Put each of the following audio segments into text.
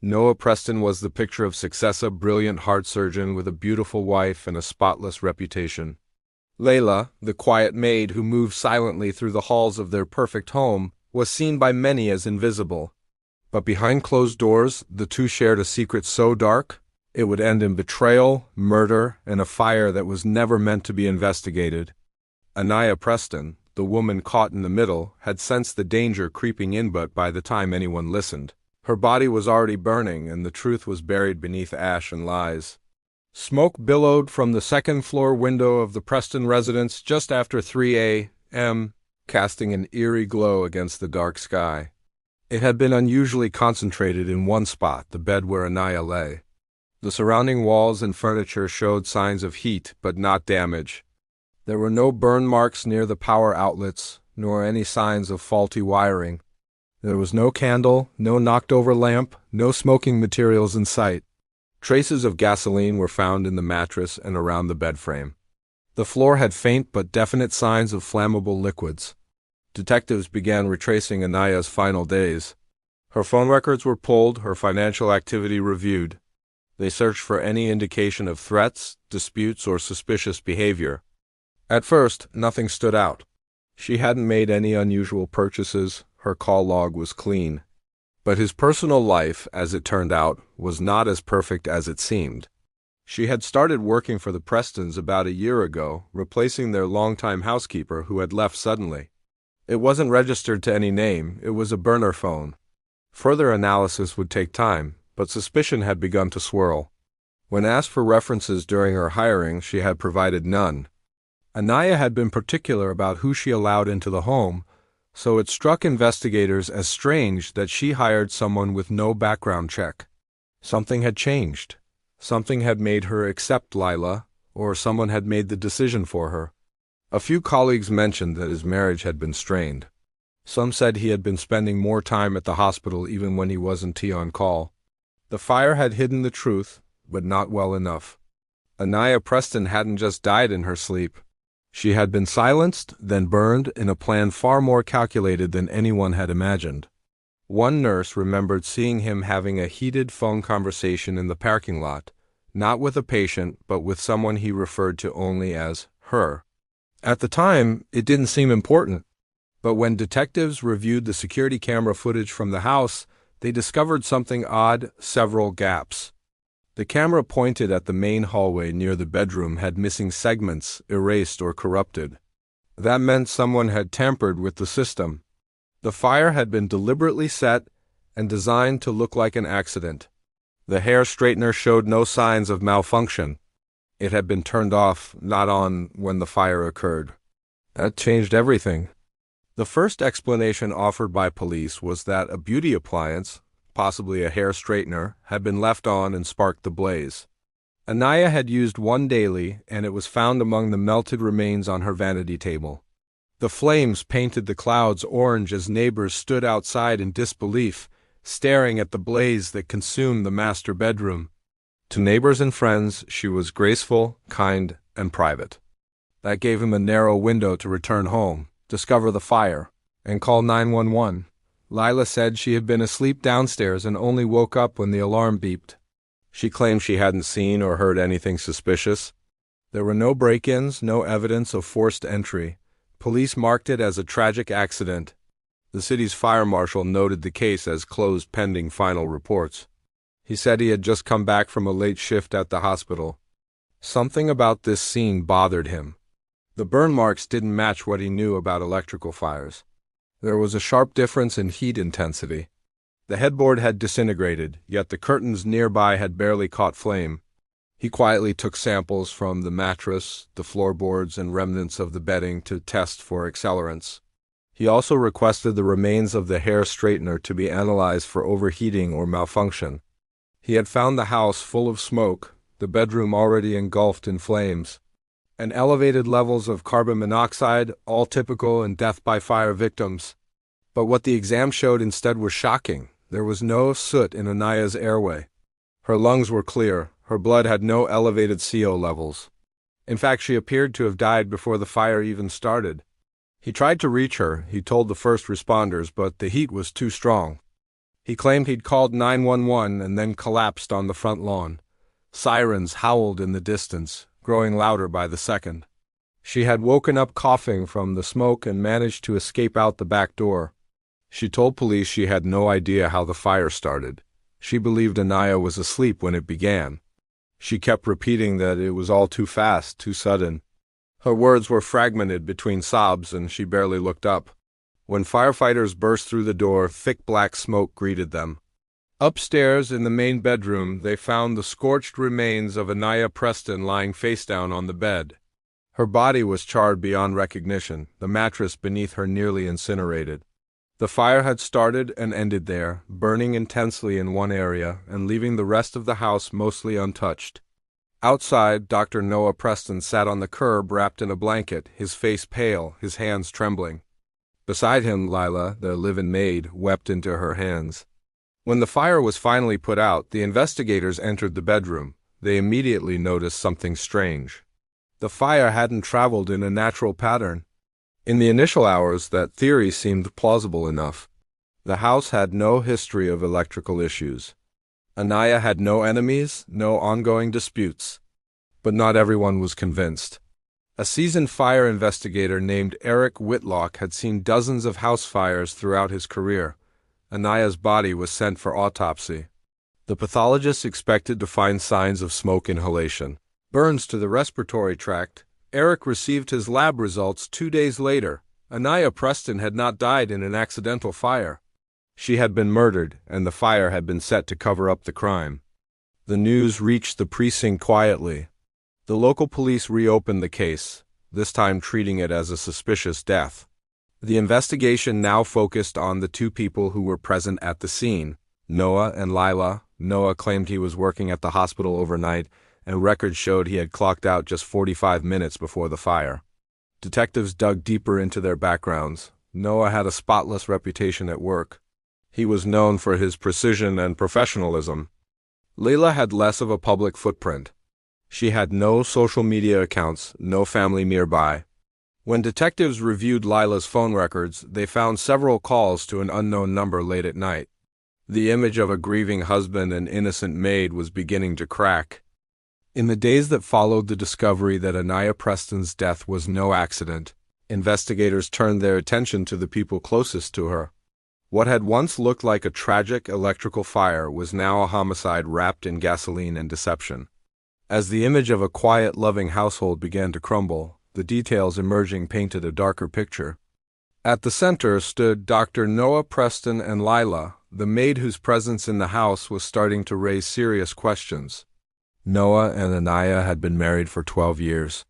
Noah Preston was the picture of success, a brilliant heart surgeon with a beautiful wife and a spotless reputation. Layla, the quiet maid who moved silently through the halls of their perfect home, was seen by many as invisible. But behind closed doors, the two shared a secret so dark, it would end in betrayal, murder, and a fire that was never meant to be investigated. Anaya Preston, the woman caught in the middle, had sensed the danger creeping in, but by the time anyone listened, her body was already burning and the truth was buried beneath ash and lies. Smoke billowed from the second-floor window of the Preston residence just after 3 a.m., casting an eerie glow against the dark sky. It had been unusually concentrated in one spot, the bed where Anaya lay. The surrounding walls and furniture showed signs of heat, but not damage. There were no burn marks near the power outlets, nor any signs of faulty wiring. There was no candle, no knocked-over lamp, no smoking materials in sight. Traces of gasoline were found in the mattress and around the bed frame. The floor had faint but definite signs of flammable liquids. Detectives began retracing Anaya's final days. Her phone records were pulled, her financial activity reviewed. They searched for any indication of threats, disputes, or suspicious behavior. At first, nothing stood out. She hadn't made any unusual purchases, her call log was clean. But his personal life, as it turned out, was not as perfect as it seemed. She had started working for the Prestons about a year ago, replacing their longtime housekeeper who had left suddenly. It wasn't registered to any name, it was a burner phone. Further analysis would take time, but suspicion had begun to swirl. When asked for references during her hiring, she had provided none. Anaya had been particular about who she allowed into the home, so it struck investigators as strange that she hired someone with no background check. Something had changed. Something had made her accept Lila, or someone had made the decision for her. A few colleagues mentioned that his marriage had been strained. Some said he had been spending more time at the hospital even when he wasn't on call. The fire had hidden the truth, but not well enough. Anaya Preston hadn't just died in her sleep. She had been silenced, then burned, in a plan far more calculated than anyone had imagined. One nurse remembered seeing him having a heated phone conversation in the parking lot, not with a patient, but with someone he referred to only as her. At the time, it didn't seem important, but when detectives reviewed the security camera footage from the house, they discovered something odd: several gaps. The camera pointed at the main hallway near the bedroom had missing segments, erased or corrupted. That meant someone had tampered with the system. The fire had been deliberately set and designed to look like an accident. The hair straightener showed no signs of malfunction. It had been turned off, not on, when the fire occurred. That changed everything. The first explanation offered by police was that a beauty appliance, possibly a hair straightener, had been left on and sparked the blaze. Anaya had used one daily, and it was found among the melted remains on her vanity table. The flames painted the clouds orange as neighbors stood outside in disbelief, staring at the blaze that consumed the master bedroom. To neighbors and friends, she was graceful, kind, and private. That gave him a narrow window to return home, discover the fire, and call 911. Lila said she had been asleep downstairs and only woke up when the alarm beeped. She claimed she hadn't seen or heard anything suspicious. There were no break-ins, no evidence of forced entry. Police marked it as a tragic accident. The city's fire marshal noted the case as closed pending final reports. He said he had just come back from a late shift at the hospital. Something about this scene bothered him. The burn marks didn't match what he knew about electrical fires. There was a sharp difference in heat intensity. The headboard had disintegrated, yet the curtains nearby had barely caught flame. He quietly took samples from the mattress, the floorboards, and remnants of the bedding to test for accelerants. He also requested the remains of the hair straightener to be analyzed for overheating or malfunction. He had found the house full of smoke, the bedroom already engulfed in flames, and elevated levels of carbon monoxide, all typical in death by fire victims. But what the exam showed instead was shocking. There was no soot in Anaya's airway. Her lungs were clear. Her blood had no elevated CO levels. In fact, she appeared to have died before the fire even started. He tried to reach her, he told the first responders, but the heat was too strong. He claimed he'd called 911 and then collapsed on the front lawn. Sirens howled in the distance, growing louder by the second. She had woken up coughing from the smoke and managed to escape out the back door. She told police she had no idea how the fire started. She believed Anaya was asleep when it began. She kept repeating that it was all too fast, too sudden. Her words were fragmented between sobs and she barely looked up. When firefighters burst through the door, thick black smoke greeted them. Upstairs in the main bedroom, they found the scorched remains of Anaya Preston lying face down on the bed. Her body was charred beyond recognition, the mattress beneath her nearly incinerated. The fire had started and ended there, burning intensely in one area and leaving the rest of the house mostly untouched. Outside, Dr. Noah Preston sat on the curb wrapped in a blanket, his face pale, his hands trembling. Beside him, Lila, the live-in maid, wept into her hands. When the fire was finally put out, the investigators entered the bedroom. They immediately noticed something strange. The fire hadn't traveled in a natural pattern. In the initial hours, that theory seemed plausible enough. The house had no history of electrical issues. Anaya had no enemies, no ongoing disputes. But not everyone was convinced. A seasoned fire investigator named Eric Whitlock had seen dozens of house fires throughout his career. Anaya's body was sent for autopsy. The pathologists expected to find signs of smoke inhalation, burns to the respiratory tract. Eric received his lab results 2 days later. Anaya Preston had not died in an accidental fire. She had been murdered, and the fire had been set to cover up the crime. The news reached the precinct quietly. The local police reopened the case, this time treating it as a suspicious death. The investigation now focused on the two people who were present at the scene, Noah and Lila. Noah claimed he was working at the hospital overnight, and records showed he had clocked out just 45 minutes before the fire. Detectives dug deeper into their backgrounds. Noah had a spotless reputation at work. He was known for his precision and professionalism. Lila had less of a public footprint. She had no social media accounts, no family nearby. When detectives reviewed Lila's phone records, they found several calls to an unknown number late at night. The image of a grieving husband and innocent maid was beginning to crack. In the days that followed the discovery that Anaya Preston's death was no accident, investigators turned their attention to the people closest to her. What had once looked like a tragic electrical fire was now a homicide wrapped in gasoline and deception. As the image of a quiet, loving household began to crumble, the details emerging painted a darker picture. At the center stood Dr. Noah Preston and Lila, the maid whose presence in the house was starting to raise serious questions. Noah and Anaya had been married for 12 years.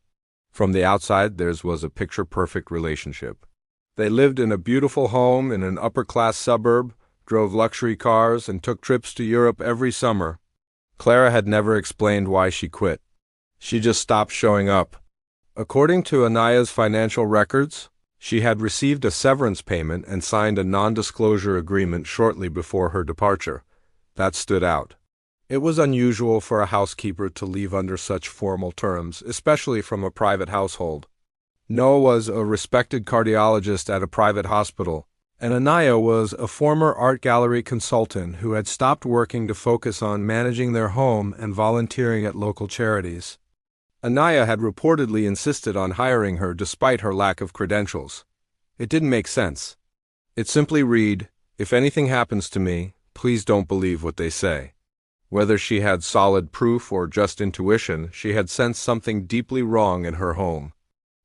From the outside, theirs was a picture-perfect relationship. They lived in a beautiful home in an upper-class suburb, drove luxury cars, and took trips to Europe every summer. Clara had never explained why she quit. She just stopped showing up. According to Anaya's financial records, she had received a severance payment and signed a non-disclosure agreement shortly before her departure. That stood out. It was unusual for a housekeeper to leave under such formal terms, especially from a private household. Noah was a respected cardiologist at a private hospital, and Anaya was a former art gallery consultant who had stopped working to focus on managing their home and volunteering at local charities. Anaya had reportedly insisted on hiring her despite her lack of credentials. It didn't make sense. It simply read, "If anything happens to me, please don't believe what they say." Whether she had solid proof or just intuition, she had sensed something deeply wrong in her home.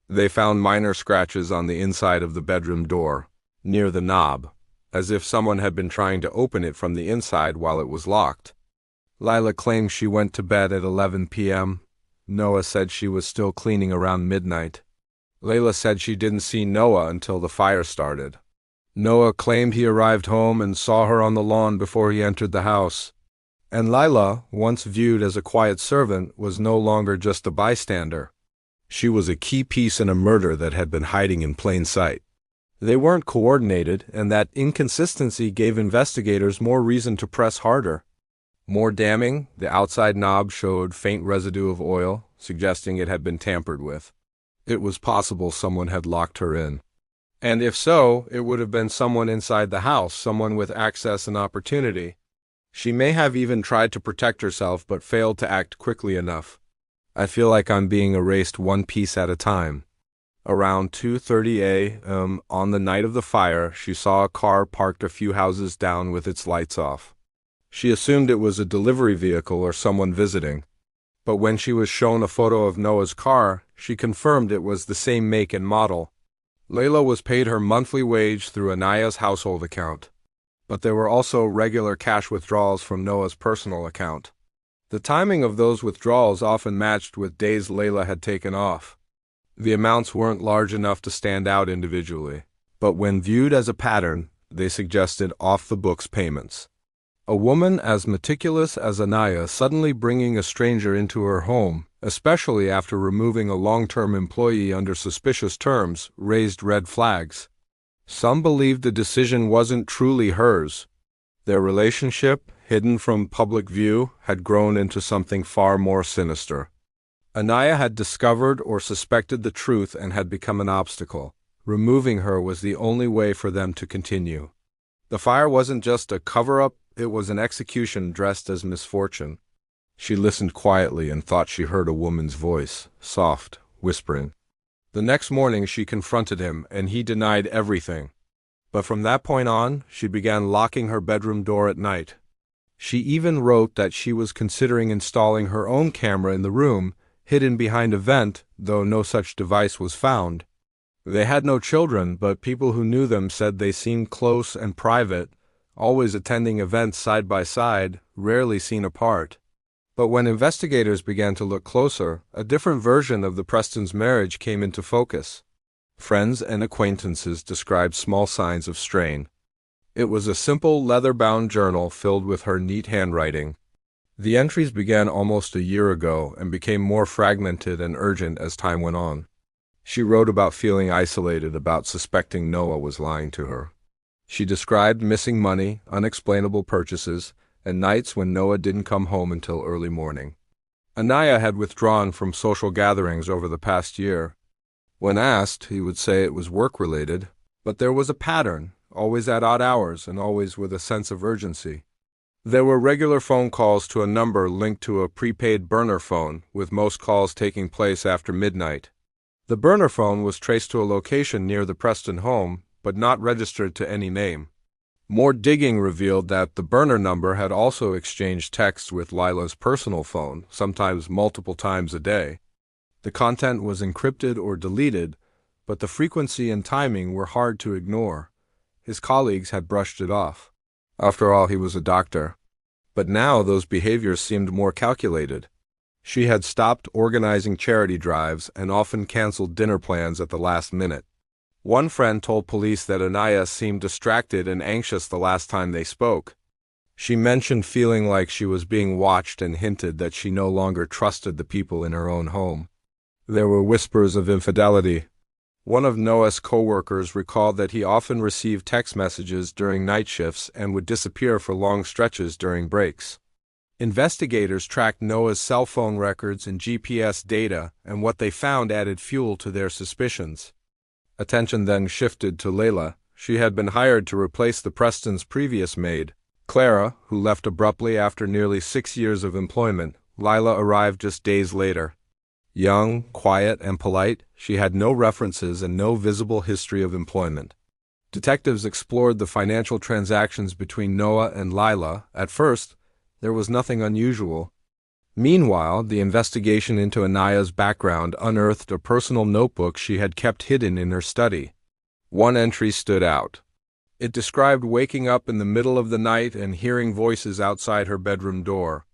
They found minor scratches on the inside of the bedroom door, near the knob, as if someone had been trying to open it from the inside while it was locked. Lila claimed she went to bed at 11 p.m. Noah said she was still cleaning around midnight. Layla said she didn't see Noah until the fire started. Noah claimed he arrived home and saw her on the lawn before he entered the house. And Lila, once viewed as a quiet servant, was no longer just a bystander. She was a key piece in a murder that had been hiding in plain sight. They weren't coordinated, and that inconsistency gave investigators more reason to press harder. More damning, the outside knob showed faint residue of oil, suggesting it had been tampered with. It was possible someone had locked her in. And if so, it would have been someone inside the house, someone with access and opportunity. She may have even tried to protect herself but failed to act quickly enough. I feel like I'm being erased one piece at a time. Around 2:30 a.m. on the night of the fire, she saw a car parked a few houses down with its lights off. She assumed it was a delivery vehicle or someone visiting. But when she was shown a photo of Noah's car, she confirmed it was the same make and model. Layla was paid her monthly wage through Anaya's household account. But there were also regular cash withdrawals from Noah's personal account. The timing of those withdrawals often matched with days Layla had taken off. The amounts weren't large enough to stand out individually, but when viewed as a pattern, they suggested off-the-books payments. A woman as meticulous as Anaya suddenly bringing a stranger into her home, especially after removing a long-term employee under suspicious terms, raised red flags. Some believed the decision wasn't truly hers. Their relationship, hidden from public view, had grown into something far more sinister. Anaya had discovered or suspected the truth and had become an obstacle. Removing her was the only way for them to continue. The fire wasn't just a cover-up, it was an execution dressed as misfortune. She listened quietly and thought she heard a woman's voice, soft, whispering. The next morning she confronted him, and he denied everything. But from that point on, she began locking her bedroom door at night. She even wrote that she was considering installing her own camera in the room, hidden behind a vent, though no such device was found. They had no children, but people who knew them said they seemed close and private, always attending events side by side, rarely seen apart. But when investigators began to look closer, a different version of the Prestons' marriage came into focus. Friends and acquaintances described small signs of strain. It was a simple leather-bound journal filled with her neat handwriting. The entries began almost a year ago and became more fragmented and urgent as time went on. She wrote about feeling isolated, about suspecting Noah was lying to her. She described missing money, unexplainable purchases, and nights when Noah didn't come home until early morning. Anaya had withdrawn from social gatherings over the past year. When asked, he would say it was work-related, but there was a pattern, always at odd hours and always with a sense of urgency. There were regular phone calls to a number linked to a prepaid burner phone, with most calls taking place after midnight. The burner phone was traced to a location near the Preston home, but not registered to any name. More digging revealed that the burner number had also exchanged texts with Lila's personal phone, sometimes multiple times a day. The content was encrypted or deleted, but the frequency and timing were hard to ignore. His colleagues had brushed it off. After all, he was a doctor. But now those behaviors seemed more calculated. She had stopped organizing charity drives and often canceled dinner plans at the last minute. One friend told police that Anaya seemed distracted and anxious the last time they spoke. She mentioned feeling like she was being watched and hinted that she no longer trusted the people in her own home. There were whispers of infidelity. One of Noah's co-workers recalled that he often received text messages during night shifts and would disappear for long stretches during breaks. Investigators tracked Noah's cell phone records and GPS data, and what they found added fuel to their suspicions. Attention then shifted to Layla. She had been hired to replace the Prestons' previous maid, Clara, who left abruptly after nearly 6 years of employment. Lila arrived just days later. Young, quiet, and polite, she had no references and no visible history of employment. Detectives explored the financial transactions between Noah and Lila. At first, there was nothing unusual. Meanwhile, the investigation into Anaya's background unearthed a personal notebook she had kept hidden in her study. One entry stood out. It described waking up in the middle of the night and hearing voices outside her bedroom door.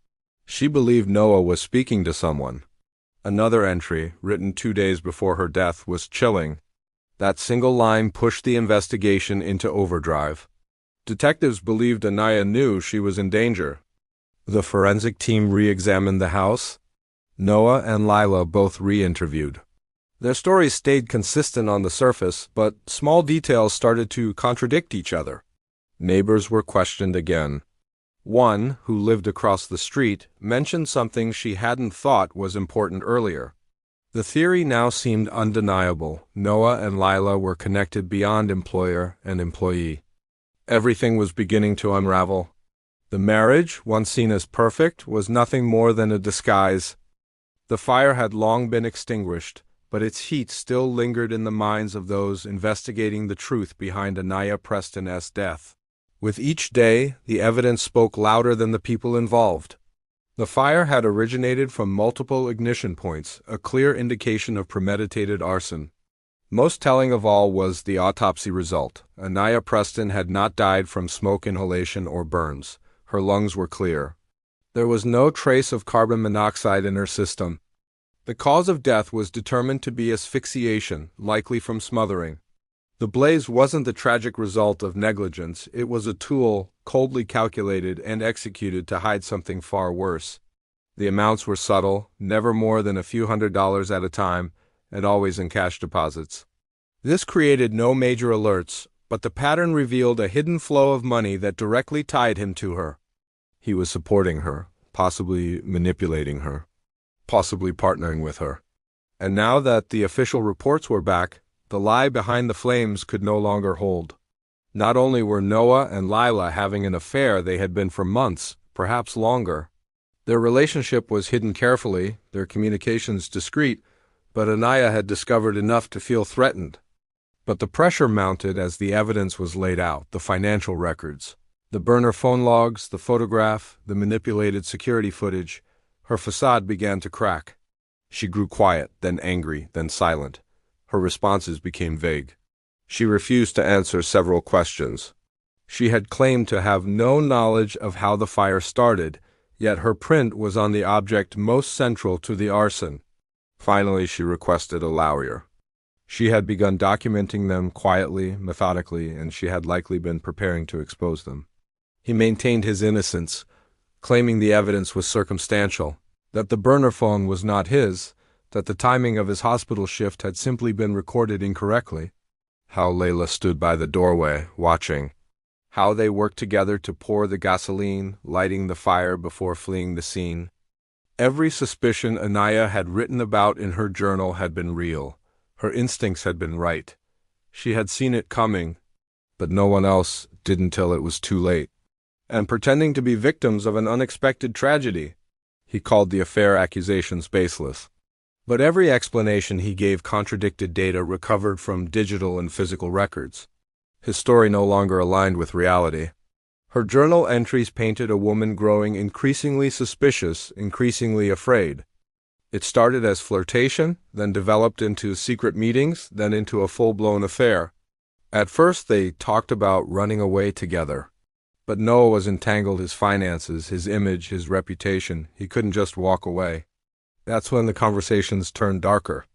She believed Noah was speaking to someone. Another entry, written 2 days before her death, was chilling. That single line pushed the investigation into overdrive. Detectives believed Anaya knew she was in danger. The forensic team re-examined the house. Noah and Lila both re-interviewed. Their stories stayed consistent on the surface, but small details started to contradict each other. Neighbors were questioned again. One, who lived across the street, mentioned something she hadn't thought was important earlier. The theory now seemed undeniable. Noah and Lila were connected beyond employer and employee. Everything was beginning to unravel. The marriage, once seen as perfect, was nothing more than a disguise. The fire had long been extinguished, but its heat still lingered in the minds of those investigating the truth behind Anaya Preston's death. With each day, the evidence spoke louder than the people involved. The fire had originated from multiple ignition points, a clear indication of premeditated arson. Most telling of all was the autopsy result. Anaya Preston had not died from smoke inhalation or burns. Her lungs were clear. There was no trace of carbon monoxide in her system. The cause of death was determined to be asphyxiation, likely from smothering. The blaze wasn't the tragic result of negligence, it was a tool, coldly calculated and executed to hide something far worse. The amounts were subtle, never more than a few $100s at a time, and always in cash deposits. This created no major alerts, but the pattern revealed a hidden flow of money that directly tied him to her. He was supporting her, possibly manipulating her, possibly partnering with her. And now that the official reports were back, the lie behind the flames could no longer hold. Not only were Noah and Lila having an affair, they had been for months, perhaps longer. Their relationship was hidden carefully, their communications discreet, but Anaya had discovered enough to feel threatened. But the pressure mounted as the evidence was laid out, the financial records, the burner phone logs, the photograph, the manipulated security footage. Her facade began to crack. She grew quiet, then angry, then silent. Her responses became vague. She refused to answer several questions. She had claimed to have no knowledge of how the fire started, yet her print was on the object most central to the arson. Finally, she requested a lawyer. She had begun documenting them quietly, methodically, and she had likely been preparing to expose them. He maintained his innocence, claiming the evidence was circumstantial, that the burner phone was not his, that the timing of his hospital shift had simply been recorded incorrectly. How Layla stood by the doorway, watching. How they worked together to pour the gasoline, lighting the fire before fleeing the scene. Every suspicion Anaya had written about in her journal had been real. Her instincts had been right. She had seen it coming, but no one else did until it was too late. And pretending to be victims of an unexpected tragedy, he called the affair accusations baseless. But every explanation he gave contradicted data recovered from digital and physical records. His story no longer aligned with reality. Her journal entries painted a woman growing increasingly suspicious, increasingly afraid. It started as flirtation, then developed into secret meetings, then into a full-blown affair. At first they talked about running away together. But Noah was entangled, his finances, his image, his reputation. He couldn't just walk away. That's when the conversations turned darker.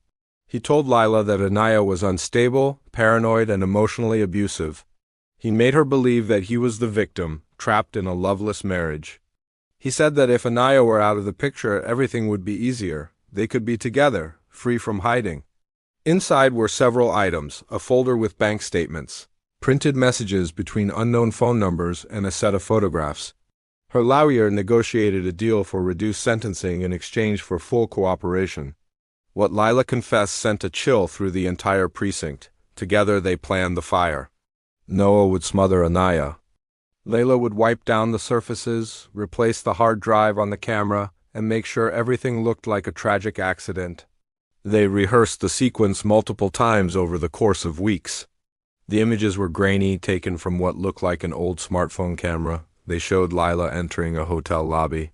He told Lila that Anaya was unstable, paranoid, and emotionally abusive. He made her believe that he was the victim, trapped in a loveless marriage. He said that if Anaya were out of the picture, everything would be easier. They could be together, free from hiding. Inside were several items, a folder with bank statements, printed messages between unknown phone numbers, and a set of photographs. Her lawyer negotiated a deal for reduced sentencing in exchange for full cooperation. What Lila confessed sent a chill through the entire precinct. Together they planned the fire. Noah would smother Anaya. Layla would wipe down the surfaces, replace the hard drive on the camera, and make sure everything looked like a tragic accident. They rehearsed the sequence multiple times over the course of weeks. The images were grainy, taken from what looked like an old smartphone camera. They showed Lila entering a hotel lobby.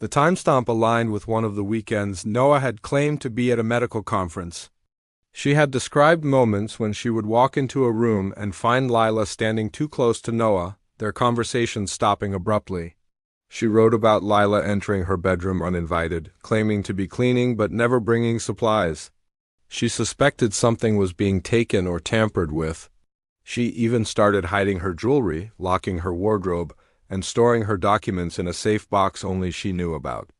The timestamp aligned with one of the weekends Noah had claimed to be at a medical conference. She had described moments when she would walk into a room and find Lila standing too close to Noah, their conversation stopping abruptly. She wrote about Lila entering her bedroom uninvited, claiming to be cleaning but never bringing supplies. She suspected something was being taken or tampered with. She even started hiding her jewelry, locking her wardrobe, and storing her documents in a safe box only she knew about.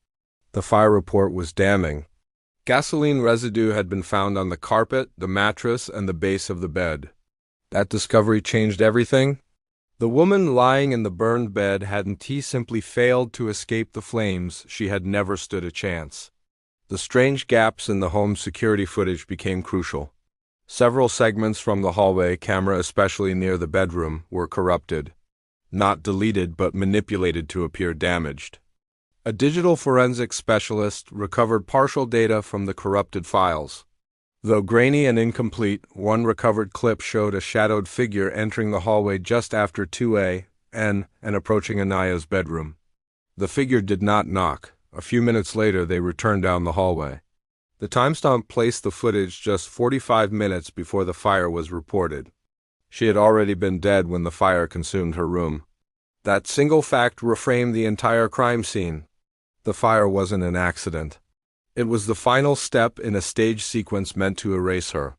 The fire report was damning. Gasoline residue had been found on the carpet, the mattress, and the base of the bed. That discovery changed everything. The woman lying in the burned bed hadn't simply failed to escape the flames, she had never stood a chance. The The strange gaps in the home's security footage became crucial. Several segments from the hallway camera, especially near the bedroom, were corrupted. Not deleted, but manipulated to appear damaged. A digital forensics specialist recovered partial data from the corrupted files. Though grainy and incomplete, one recovered clip showed a shadowed figure entering the hallway just after 2 a.m. and approaching Anaya's bedroom. The figure did not knock. A few minutes later, they returned down the hallway. The timestamp placed the footage just 45 minutes before the fire was reported. She had already been dead when the fire consumed her room. That single fact reframed the entire crime scene. The fire wasn't an accident. It was the final step in a stage sequence meant to erase her.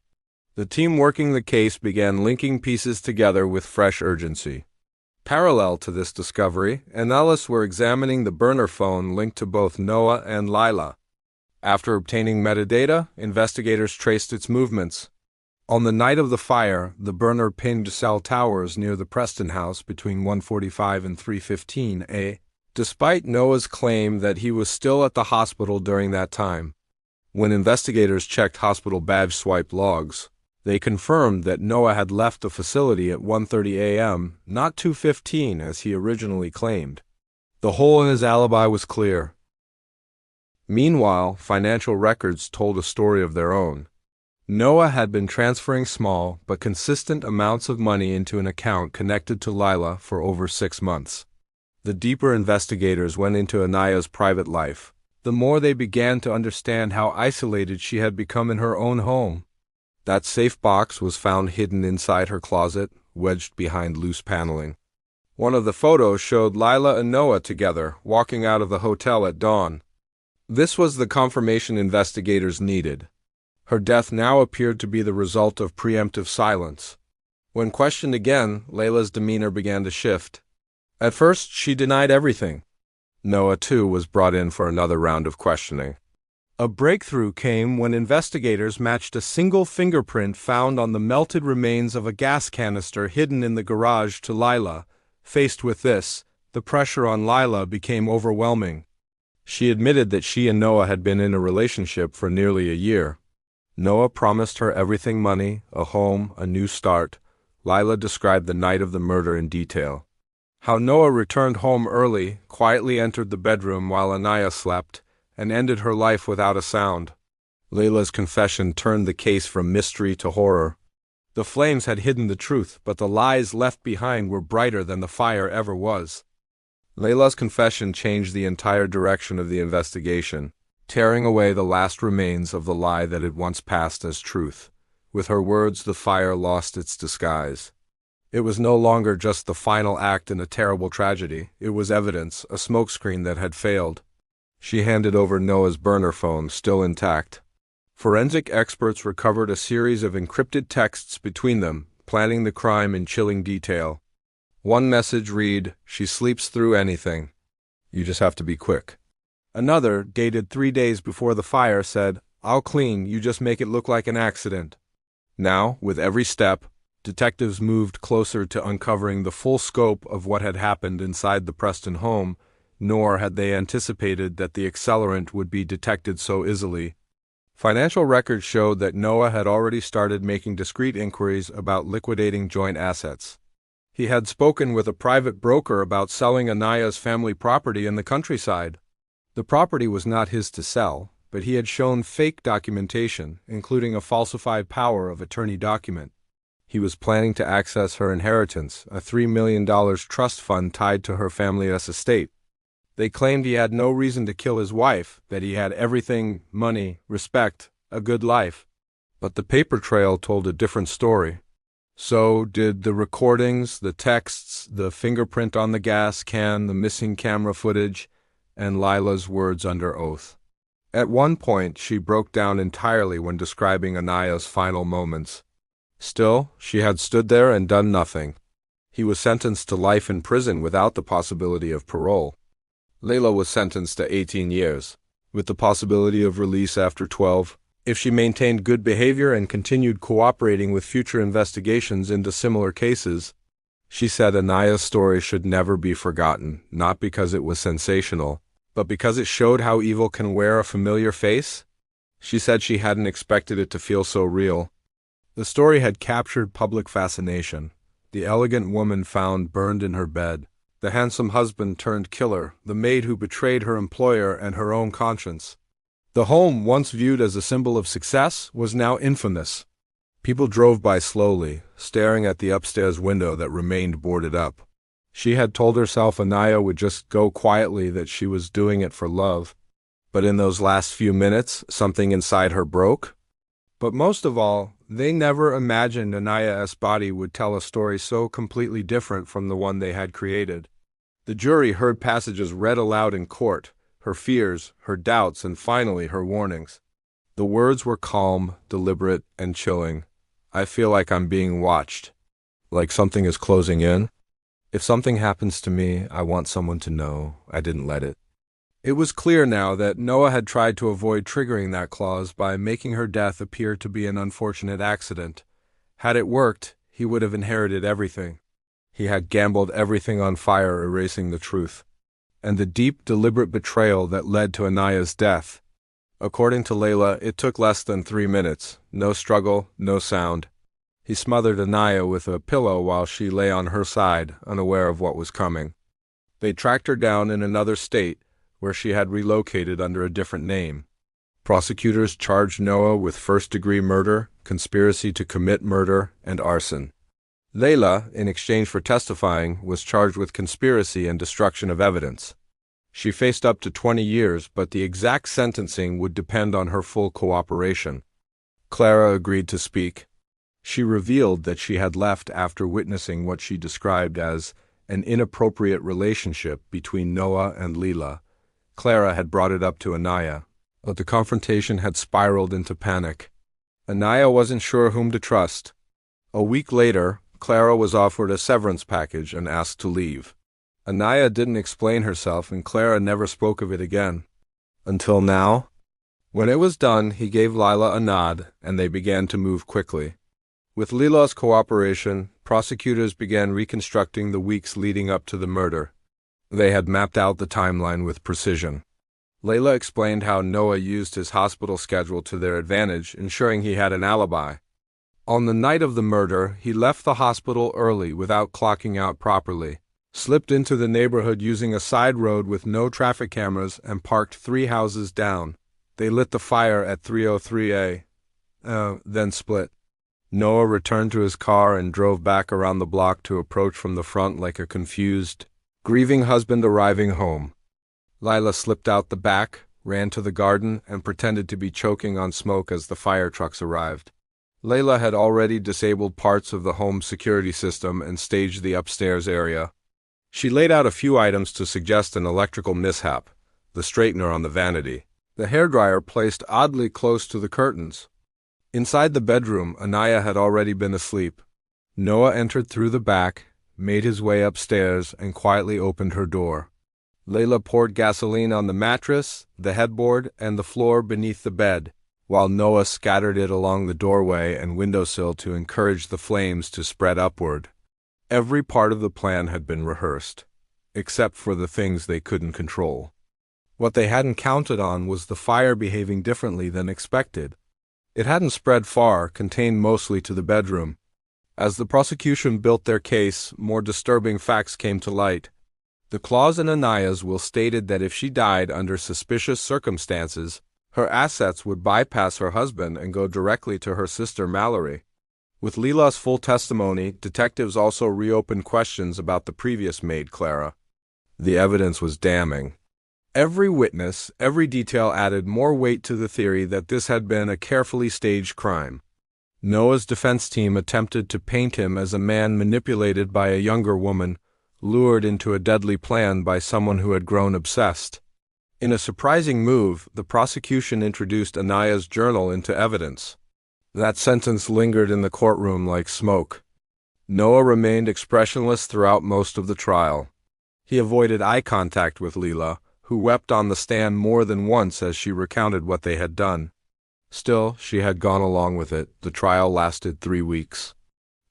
The team working the case began linking pieces together with fresh urgency. Parallel to this discovery, analysts were examining the burner phone linked to both Noah and Lila. After obtaining metadata, investigators traced its movements. On the night of the fire, the burner pinged cell towers near the Preston house between 1:45 and 3:15 a.m. Despite Noah's claim that he was still at the hospital during that time. When investigators checked hospital badge swipe logs, they confirmed that Noah had left the facility at 1:30 a.m., not 2:15 as he originally claimed. The hole in his alibi was clear. Meanwhile, financial records told a story of their own. Noah had been transferring small but consistent amounts of money into an account connected to Lila for over 6 months. The deeper investigators went into Anaya's private life, the more they began to understand how isolated she had become in her own home. That safe box was found hidden inside her closet, wedged behind loose paneling. One of the photos showed Lila and Noah together, walking out of the hotel at dawn. This was the confirmation investigators needed. Her death now appeared to be the result of preemptive silence. When questioned again, Layla's demeanor began to shift. At first, she denied everything. Noah, too, was brought in for another round of questioning. A breakthrough came when investigators matched a single fingerprint found on the melted remains of a gas canister hidden in the garage to Lila. Faced with this, the pressure on Lila became overwhelming. She admitted that she and Noah had been in a relationship for nearly a year. Noah promised her everything: money, a home, a new start. Lila described the night of the murder in detail. How Noah returned home early, quietly entered the bedroom while Anaya slept, and ended her life without a sound. Layla's confession turned the case from mystery to horror. The flames had hidden the truth, but the lies left behind were brighter than the fire ever was. Layla's confession changed the entire direction of the investigation, tearing away the last remains of the lie that had once passed as truth. With her words, the fire lost its disguise. It was no longer just the final act in a terrible tragedy. It was evidence, a smokescreen that had failed. She handed over Noah's burner phone, still intact. Forensic experts recovered a series of encrypted texts between them, planning the crime in chilling detail. One message read, "She sleeps through anything. You just have to be quick." Another, dated 3 days before the fire, said, "I'll clean, you just make it look like an accident." Now, with every step, detectives moved closer to uncovering the full scope of what had happened inside the Preston home, nor had they anticipated that the accelerant would be detected so easily. Financial records showed that Noah had already started making discreet inquiries about liquidating joint assets. He had spoken with a private broker about selling Anaya's family property in the countryside. The property was not his to sell, but he had shown fake documentation, including a falsified power of attorney document. He was planning to access her inheritance, a $3 million trust fund tied to her family's estate. They claimed he had no reason to kill his wife, that he had everything: money, respect, a good life. But the paper trail told a different story. So did the recordings, the texts, the fingerprint on the gas can, the missing camera footage, and Lila's words under oath. At one point, she broke down entirely when describing Anaya's final moments. Still, she had stood there and done nothing. He was sentenced to life in prison without the possibility of parole. Layla was sentenced to 18 years, with the possibility of release after 12, if she maintained good behavior and continued cooperating with future investigations into similar cases. She said Anaya's story should never be forgotten, not because it was sensational, but because it showed how evil can wear a familiar face. She said she hadn't expected it to feel so real. The story had captured public fascination. The elegant woman found burned in her bed, the handsome husband turned killer, the maid who betrayed her employer and her own conscience. The home, once viewed as a symbol of success, was now infamous. People drove by slowly, staring at the upstairs window that remained boarded up. She had told herself Anaya would just go quietly, that she was doing it for love. But in those last few minutes, something inside her broke. But most of all, they never imagined Anaya's body would tell a story so completely different from the one they had created. The jury heard passages read aloud in court, her fears, her doubts, and finally her warnings. The words were calm, deliberate, and chilling. I feel like I'm being watched. Like something is closing in. If something happens to me, I want someone to know I didn't let it. It was clear now that Noah had tried to avoid triggering that clause by making her death appear to be an unfortunate accident. Had it worked, he would have inherited everything. He had gambled everything on fire, erasing the truth. And the deep, deliberate betrayal that led to Anaya's death. According to Layla, it took less than 3 minutes. No struggle, no sound. He smothered Anaya with a pillow while she lay on her side, unaware of what was coming. They tracked her down in another state, where she had relocated under a different name. Prosecutors charged Noah with first-degree murder, conspiracy to commit murder, and arson. Layla, in exchange for testifying, was charged with conspiracy and destruction of evidence. She faced up to 20 years, but the exact sentencing would depend on her full cooperation. Clara agreed to speak. She revealed that she had left after witnessing what she described as an inappropriate relationship between Noah and Leela. Clara had brought it up to Anaya, but the confrontation had spiraled into panic. Anaya wasn't sure whom to trust. A week later, Clara was offered a severance package and asked to leave. Anaya didn't explain herself, and Clara never spoke of it again. Until now. When it was done, he gave Lila a nod, and they began to move quickly. With Lila's cooperation, prosecutors began reconstructing the weeks leading up to the murder. They had mapped out the timeline with precision. Layla explained how Noah used his hospital schedule to their advantage, ensuring he had an alibi. On the night of the murder, he left the hospital early without clocking out properly, slipped into the neighborhood using a side road with no traffic cameras, and parked 3 houses down. They lit the fire at 303A, then split. Noah returned to his car and drove back around the block to approach from the front like a confused, grieving husband arriving home. Lila slipped out the back, ran to the garden, and pretended to be choking on smoke as the fire trucks arrived. Layla had already disabled parts of the home security system and staged the upstairs area. She laid out a few items to suggest an electrical mishap: the straightener on the vanity, the hairdryer placed oddly close to the curtains. Inside the bedroom, Anaya had already been asleep. Noah entered through the back, made his way upstairs, and quietly opened her door. Layla poured gasoline on the mattress, the headboard, and the floor beneath the bed, while Noah scattered it along the doorway and windowsill to encourage the flames to spread upward. Every part of the plan had been rehearsed, except for the things they couldn't control. What they hadn't counted on was the fire behaving differently than expected. It hadn't spread far, contained mostly to the bedroom. As the prosecution built their case, more disturbing facts came to light. The clause in Anaya's will stated that if she died under suspicious circumstances, her assets would bypass her husband and go directly to her sister Mallory. With Lila's full testimony, detectives also reopened questions about the previous maid, Clara. The evidence was damning. Every witness, every detail added more weight to the theory that this had been a carefully staged crime. Noah's defense team attempted to paint him as a man manipulated by a younger woman, lured into a deadly plan by someone who had grown obsessed. In a surprising move, the prosecution introduced Anaya's journal into evidence. That sentence lingered in the courtroom like smoke. Noah remained expressionless throughout most of the trial. He avoided eye contact with Lila, who wept on the stand more than once as she recounted what they had done. Still, she had gone along with it. The trial lasted 3 weeks.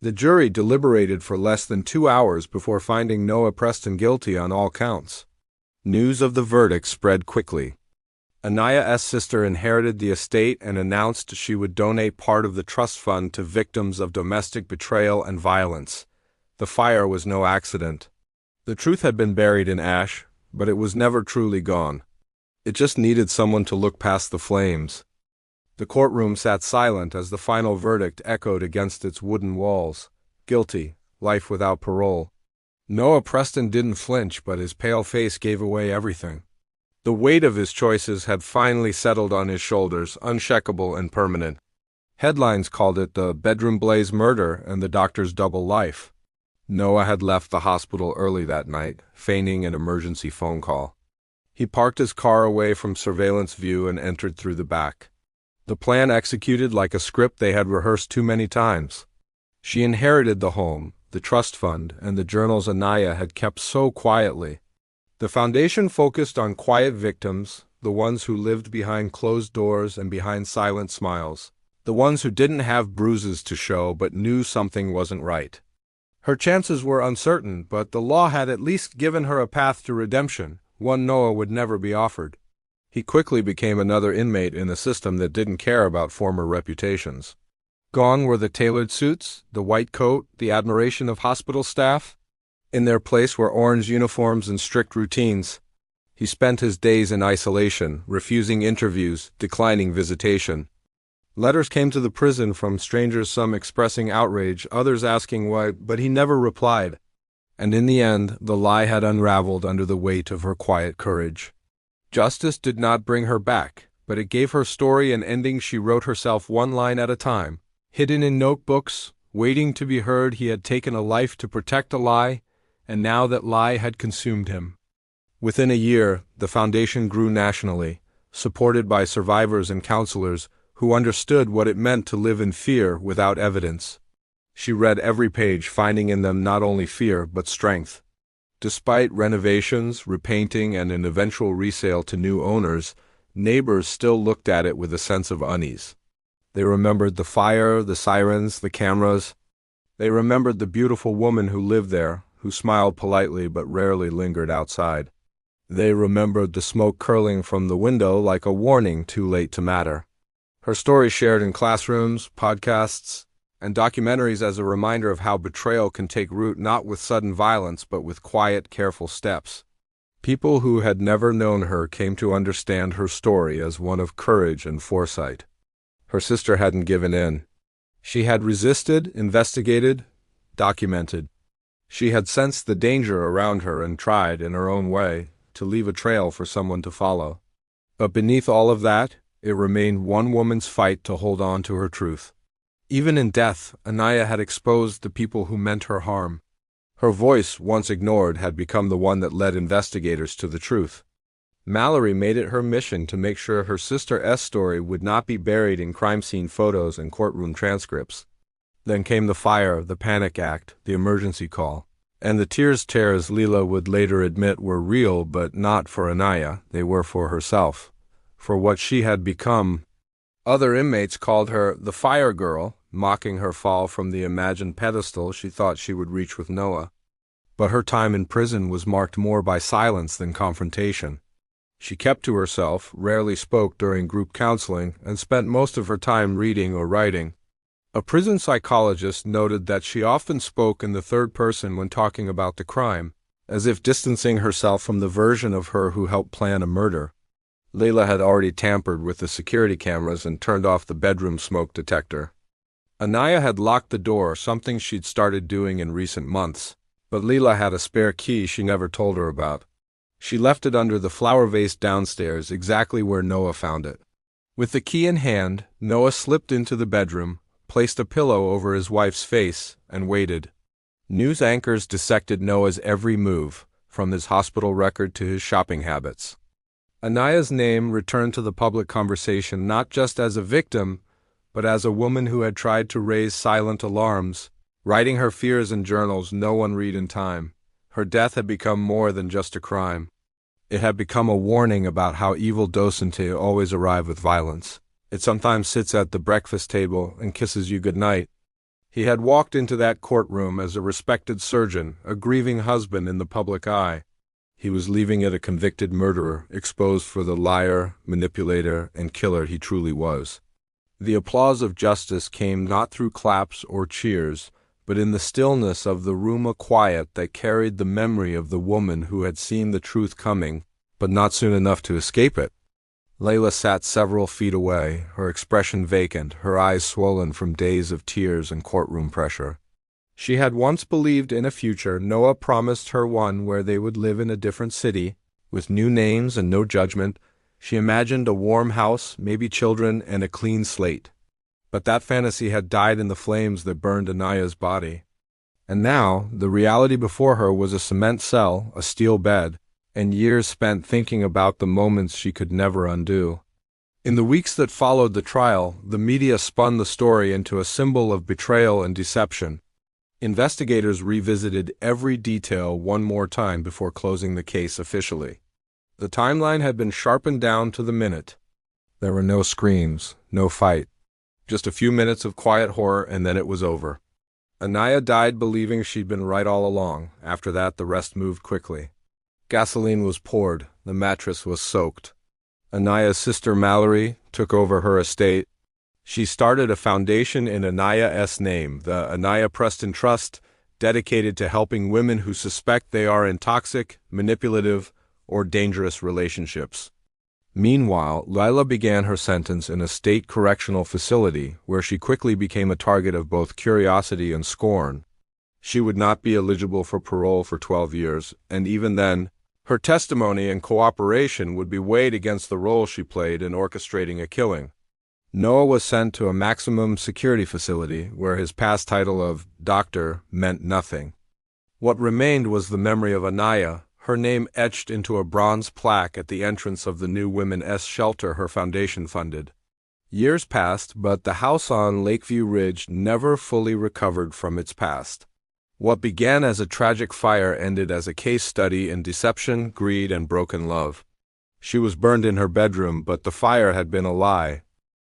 The jury deliberated for less than 2 hours before finding Noah Preston guilty on all counts. News of the verdict spread quickly. Anaya's sister inherited the estate and announced she would donate part of the trust fund to victims of domestic betrayal and violence. The fire was no accident. The truth had been buried in ash, but it was never truly gone. It just needed someone to look past the flames. The courtroom sat silent as the final verdict echoed against its wooden walls. Guilty, life without parole. Noah Preston didn't flinch, but his pale face gave away everything. The weight of his choices had finally settled on his shoulders, unshakable and permanent. Headlines called it the bedroom blaze murder and the doctor's double life. Noah had left the hospital early that night, feigning an emergency phone call. He parked his car away from surveillance view and entered through the back. The plan executed like a script they had rehearsed too many times. She inherited the home, the trust fund, and the journals Anaya had kept so quietly. The foundation focused on quiet victims, the ones who lived behind closed doors and behind silent smiles, the ones who didn't have bruises to show but knew something wasn't right. Her chances were uncertain, but the law had at least given her a path to redemption, one Noah would never be offered. He quickly became another inmate in a system that didn't care about former reputations. Gone were the tailored suits, the white coat, the admiration of hospital staff. In their place were orange uniforms and strict routines. He spent his days in isolation, refusing interviews, declining visitation. Letters came to the prison from strangers, some expressing outrage, others asking why, but he never replied. And in the end, the lie had unraveled under the weight of her quiet courage. Justice did not bring her back, but it gave her story an ending she wrote herself one line at a time. Hidden in notebooks, waiting to be heard, he had taken a life to protect a lie, and now that lie had consumed him. Within a year, the foundation grew nationally, supported by survivors and counselors who understood what it meant to live in fear without evidence. She read every page, finding in them not only fear but strength. Despite renovations, repainting, and an eventual resale to new owners, neighbors still looked at it with a sense of unease. They remembered the fire, the sirens, the cameras. They remembered the beautiful woman who lived there, who smiled politely but rarely lingered outside. They remembered the smoke curling from the window like a warning too late to matter. Her story shared in classrooms, podcasts, and documentaries as a reminder of how betrayal can take root not with sudden violence but with quiet, careful steps. People who had never known her came to understand her story as one of courage and foresight. Her sister hadn't given in. She had resisted, investigated, documented. She had sensed the danger around her and tried, in her own way, to leave a trail for someone to follow. But beneath all of that, it remained one woman's fight to hold on to her truth. Even in death, Anaya had exposed the people who meant her harm. Her voice, once ignored, had become the one that led investigators to the truth. Mallory made it her mission to make sure her sister S. story would not be buried in crime scene photos and courtroom transcripts. Then came the fire, the panic act, the emergency call, and the tears Leela would later admit were real but not for Anaya, they were for herself, for what she had become. Other inmates called her the fire girl, mocking her fall from the imagined pedestal she thought she would reach with Noah. But her time in prison was marked more by silence than confrontation. She kept to herself, rarely spoke during group counseling, and spent most of her time reading or writing. A prison psychologist noted that she often spoke in the third person when talking about the crime, as if distancing herself from the version of her who helped plan a murder. Layla had already tampered with the security cameras and turned off the bedroom smoke detector. Anaya had locked the door, something she'd started doing in recent months, but Leela had a spare key she never told her about. She left it under the flower vase downstairs, exactly where Noah found it. With the key in hand, Noah slipped into the bedroom, placed a pillow over his wife's face, and waited. News anchors dissected Noah's every move, from his hospital record to his shopping habits. Anaya's name returned to the public conversation not just as a victim, but as a woman who had tried to raise silent alarms, writing her fears in journals no one read in time. Her death had become more than just a crime. It had become a warning about how evil docente always arrive with violence. It sometimes sits at the breakfast table and kisses you goodnight. He had walked into that courtroom as a respected surgeon, a grieving husband in the public eye. He was leaving it a convicted murderer, exposed for the liar, manipulator, and killer he truly was. The applause of justice came not through claps or cheers, but in the stillness of the room, a quiet that carried the memory of the woman who had seen the truth coming, but not soon enough to escape it. Layla sat several feet away, her expression vacant, her eyes swollen from days of tears and courtroom pressure. She had once believed in a future. Noah promised her one where they would live in a different city, with new names and no judgment. She imagined a warm house, maybe children, and a clean slate. But that fantasy had died in the flames that burned Anaya's body. And now, the reality before her was a cement cell, a steel bed, and years spent thinking about the moments she could never undo. In the weeks that followed the trial, the media spun the story into a symbol of betrayal and deception. Investigators revisited every detail one more time before closing the case officially. The timeline had been sharpened down to the minute. There were no screams, no fight. Just a few minutes of quiet horror, and then it was over. Anaya died believing she'd been right all along. After that, the rest moved quickly. Gasoline was poured. The mattress was soaked. Anaya's sister Mallory took over her estate. She started a foundation in Anaya's name, the Anaya Preston Trust, dedicated to helping women who suspect they are in toxic, manipulative, or dangerous relationships. Meanwhile, Layla began her sentence in a state correctional facility, where she quickly became a target of both curiosity and scorn. She would not be eligible for parole for 12 years, and even then, her testimony and cooperation would be weighed against the role she played in orchestrating a killing. Noah was sent to a maximum security facility, where his past title of doctor meant nothing. What remained was the memory of Anaya, her name etched into a bronze plaque at the entrance of the new women's shelter her foundation funded. Years passed, but the house on Lakeview Ridge never fully recovered from its past. What began as a tragic fire ended as a case study in deception, greed, and broken love. She was burned in her bedroom, but the fire had been a lie,